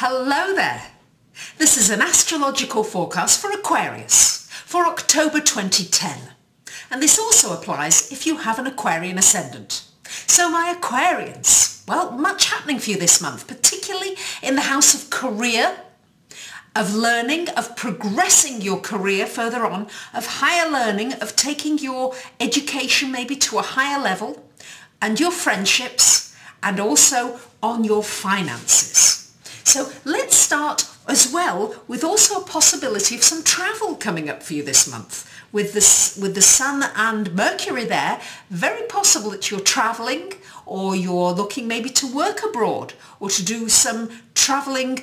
Hello there. This is an astrological forecast for Aquarius for October 2010. And this also applies if you have an Aquarian ascendant. So my Aquarians, well, much happening for you this month, particularly in the house of career, of learning, of progressing your career further on, of higher learning, of taking your education maybe to a higher level, and your friendships, and also on your finances. So let's start as well with also a possibility of some travel coming up for you this month. With the Sun and Mercury there, very possible that you're travelling or you're looking maybe to work abroad or to do some travelling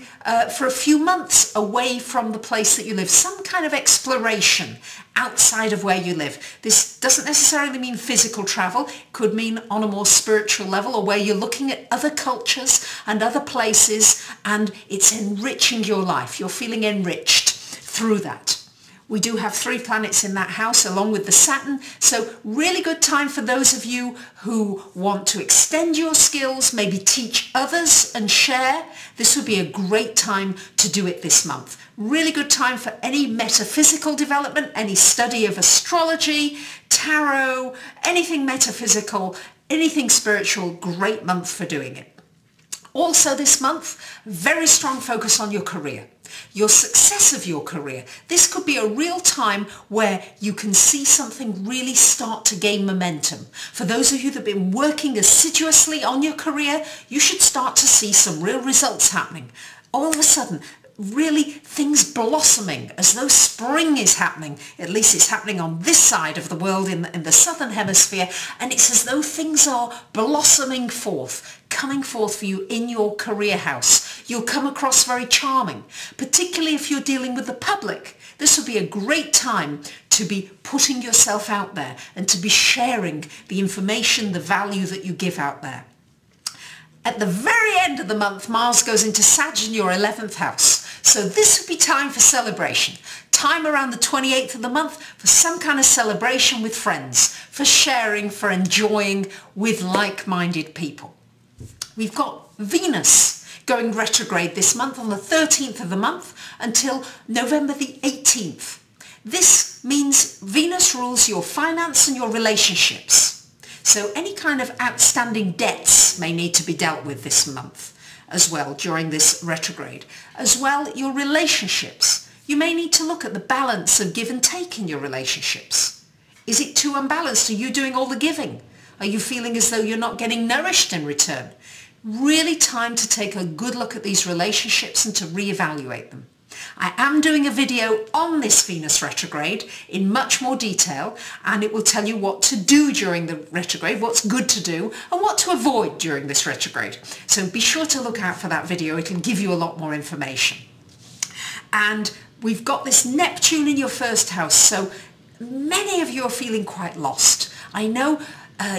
for a few months away from the place that you live. Some kind of exploration outside of where you live. This doesn't necessarily mean physical travel. It could mean on a more spiritual level, or where you're looking at other cultures and other places and it's enriching your life. You're feeling enriched through that. We do have 3 planets in that house along with the Saturn, so really good time for those of you who want to extend your skills, maybe teach others and share. This would be a great time to do it this month. Really good time for any metaphysical development, any study of astrology, tarot, anything metaphysical, anything spiritual, great month for doing it. Also this month, very strong focus on your career, your success of your career. This could be a real time where you can see something really start to gain momentum. For those of you that have been working assiduously on your career, you should start to see some real results happening. All of a sudden, really things blossoming as though spring is happening. At least it's happening on this side of the world in the southern hemisphere, and it's as though things are blossoming forth, coming forth for you in your career house. You'll come across very charming, particularly if you're dealing with the public. This would be a great time to be putting yourself out there and to be sharing the information, the value that you give out there. At the very end of the month, Mars goes into Sag in your 11th house. So this would be time for celebration. Time around the 28th of the month for some kind of celebration with friends, for sharing, for enjoying with like-minded people. We've got Venus going retrograde this month on the 13th of the month until November the 18th. This means Venus rules your finance and your relationships. So any kind of outstanding debts may need to be dealt with this month as well during this retrograde. As well, your relationships. You may need to look at the balance of give and take in your relationships. Is it too unbalanced? Are you doing all the giving? Are you feeling as though you're not getting nourished in return? Really time to take a good look at these relationships and to reevaluate them. I am doing a video on this Venus retrograde in much more detail, and it will tell you what to do during the retrograde, what's good to do and what to avoid during this retrograde. So be sure to look out for that video. It'll give you a lot more information. And we've got this Neptune in your 1st house, so many of you are feeling quite lost. I know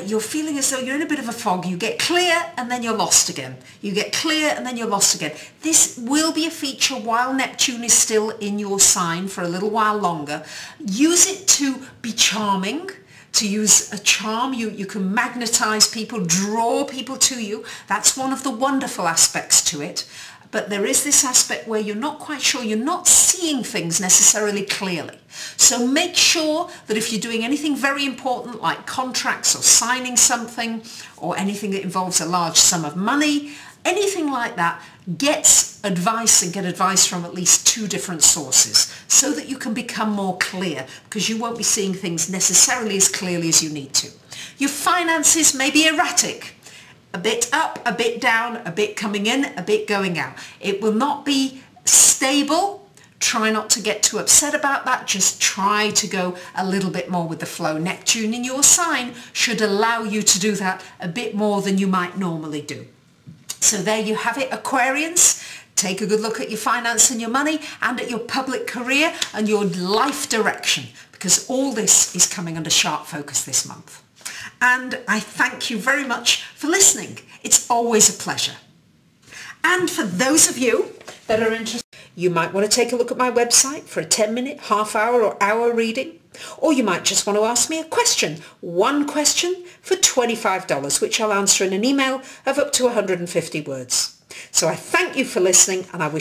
you're feeling as though you're in a bit of a fog. You get clear and then you're lost again. You get clear and then you're lost again. This will be a feature while Neptune is still in your sign for a little while longer. Use it to be charming, to use a charm. You can magnetize people, draw people to you. That's one of the wonderful aspects to it. But there is this aspect where you're not quite sure, you're not seeing things necessarily clearly. So make sure that if you're doing anything very important like contracts or signing something or anything that involves a large sum of money, anything like that, get advice from at least 2 different sources so that you can become more clear, because you won't be seeing things necessarily as clearly as you need to. Your finances may be erratic. A bit up, a bit down, a bit coming in, a bit going out. It will not be stable. Try not to get too upset about that. Just try to go a little bit more with the flow. Neptune in your sign should allow you to do that a bit more than you might normally do. So there you have it, Aquarians. Take a good look at your finance and your money and at your public career and your life direction, because all this is coming under sharp focus this month. And I thank you very much for listening. It's always a pleasure. And for those of you that are interested, You might want to take a look at my website for a 10-minute, half-hour or hour reading. Or you might just want to ask me a question, one question for $25, which I'll answer in an email of up to 150 words. So I thank you for listening, and I wish